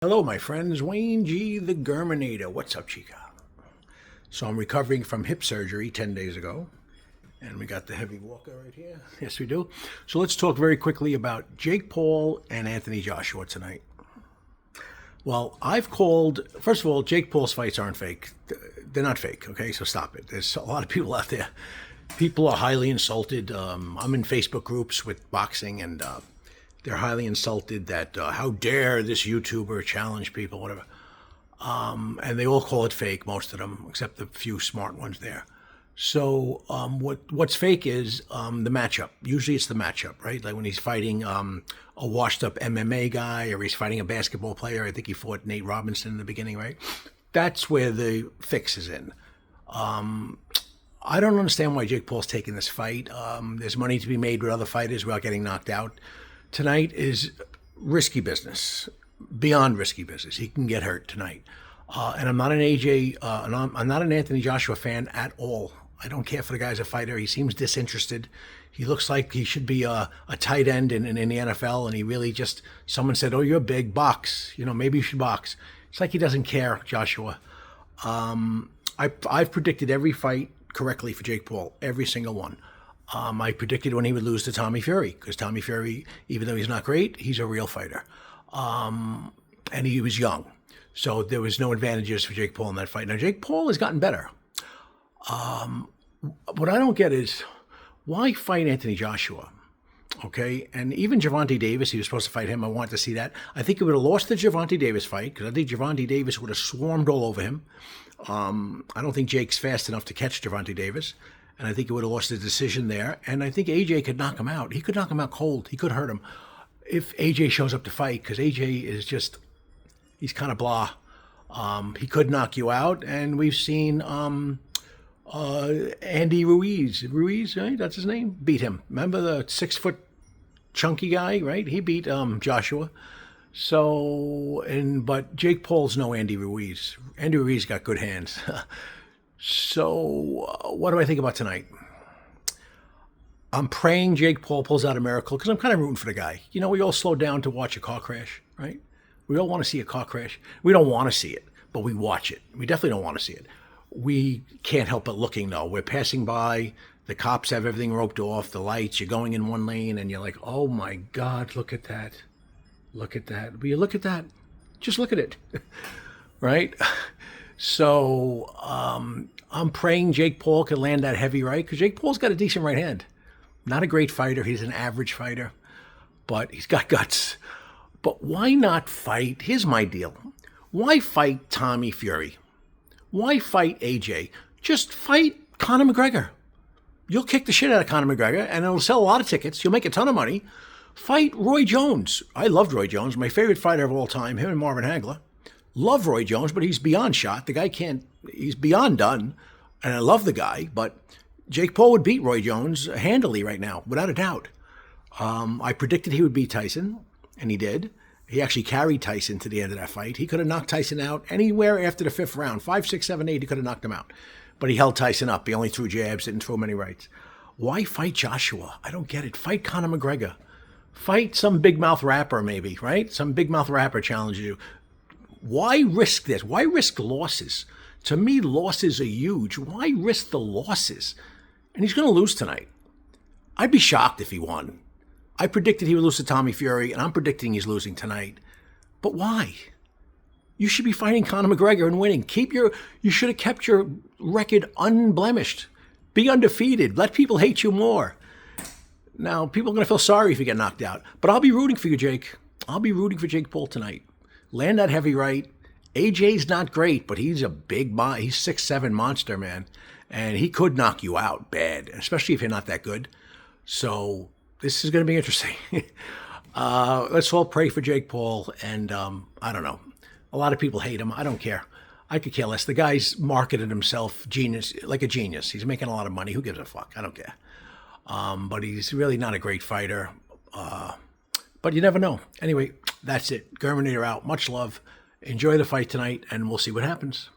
Hello, my friends. Wayne G. the Gurmanator. What's up, Chica? So I'm recovering from hip surgery 10 days ago. And we got the heavy walker right here. Yes, we do. So let's talk very quickly about Jake Paul and Anthony Joshua tonight. Well, I've called, first of all, Jake Paul's fights aren't fake. They're not fake, okay? So stop it. There's a lot of people out there. People are highly insulted. I'm in Facebook groups with boxing, and they're highly insulted that how dare this YouTuber challenge people, whatever. And they all call it fake, most of them, except the few smart ones there. So what's fake is the matchup. Usually it's the matchup, right? Like when he's fighting a washed-up MMA guy, or he's fighting a basketball player. I think he fought Nate Robinson in the beginning, right? That's where the fix is in. I don't understand why Jake Paul's taking this fight. There's money to be made with other fighters without getting knocked out. Tonight is risky business, beyond risky business. He can get hurt tonight. And I'm not an I'm not an Anthony Joshua fan at all. I don't care for the guy as a fighter. He seems disinterested. He looks like he should be a tight end in the NFL, and he really just, someone said, oh, you're big, box. You know, maybe you should box. It's like he doesn't care, Joshua. I've predicted every fight correctly for Jake Paul, every single one. I predicted when he would lose to Tommy Fury, because Tommy Fury, even though he's not great, he's a real fighter. And he was young. So there was no advantages for Jake Paul in that fight. Now, Jake Paul has gotten better. What I don't get is, why fight Anthony Joshua? Okay, and even Gervonta Davis, he was supposed to fight him. I wanted to see that. I think he would have lost the Gervonta Davis fight, because I think Gervonta Davis would have swarmed all over him. I don't think Jake's fast enough to catch Gervonta Davis. And I think he would have lost the decision there. And I think AJ could knock him out. He could knock him out cold. He could hurt him if AJ shows up to fight, because AJ is just, he's kind of blah. He could knock you out. And we've seen Andy Ruiz, right? That's his name? Beat him. Remember the 6-foot chunky guy, right? He beat Joshua. So, but Jake Paul's no Andy Ruiz. Andy Ruiz got good hands. So, what do I think about tonight? I'm praying Jake Paul pulls out a miracle, because I'm kind of rooting for the guy. You know, we all slow down to watch a car crash, right? We all want to see a car crash. We don't want to see it, but we watch it. We definitely don't want to see it. We can't help but looking, though. We're passing by. The cops have everything roped off, the lights. You're going in one lane, and you're like, oh, my God, look at that. Look at that. Will you look at that? Just look at it, right? So I'm praying Jake Paul could land that heavy right, because Jake Paul's got a decent right hand. Not a great fighter. He's an average fighter, but he's got guts. But why not fight? Here's my deal. Why fight Tommy Fury? Why fight AJ? Just fight Conor McGregor. You'll kick the shit out of Conor McGregor, and it'll sell a lot of tickets. You'll make a ton of money. Fight Roy Jones. I loved Roy Jones. My favorite fighter of all time, him and Marvin Hagler. Love Roy Jones, but he's beyond shot. The guy can't, he's beyond done. And I love the guy, but Jake Paul would beat Roy Jones handily right now, without a doubt. I predicted he would beat Tyson, and he did. He actually carried Tyson to the end of that fight. He could have knocked Tyson out anywhere after the 5th round. 5, 6, 7, 8, he could have knocked him out. But he held Tyson up. He only threw jabs, didn't throw many rights. Why fight Joshua? I don't get it. Fight Conor McGregor. Fight some big mouth rapper maybe, right? Some big mouth rapper challenges you. Why risk this? Why risk losses? To me, losses are huge. Why risk the losses? And he's going to lose tonight. I'd be shocked if he won. I predicted he would lose to Tommy Fury, and I'm predicting he's losing tonight. But why? You should be fighting Conor McGregor and winning. You should have kept your record unblemished. Be undefeated. Let people hate you more. Now, people are going to feel sorry if you get knocked out. But I'll be rooting for you, Jake. I'll be rooting for Jake Paul tonight. Land that heavy right. AJ's not great, but he's a big, he's 6'7" monster, man. And he could knock you out bad, especially if you're not that good. So this is going to be interesting. Let's all pray for Jake Paul. And I don't know. A lot of people hate him. I don't care. I could care less. The guy's marketed himself genius, like a genius. He's making a lot of money. Who gives a fuck? I don't care. But he's really not a great fighter. But you never know. Anyway, that's it. Gurmanator out. Much love. Enjoy the fight tonight, and we'll see what happens.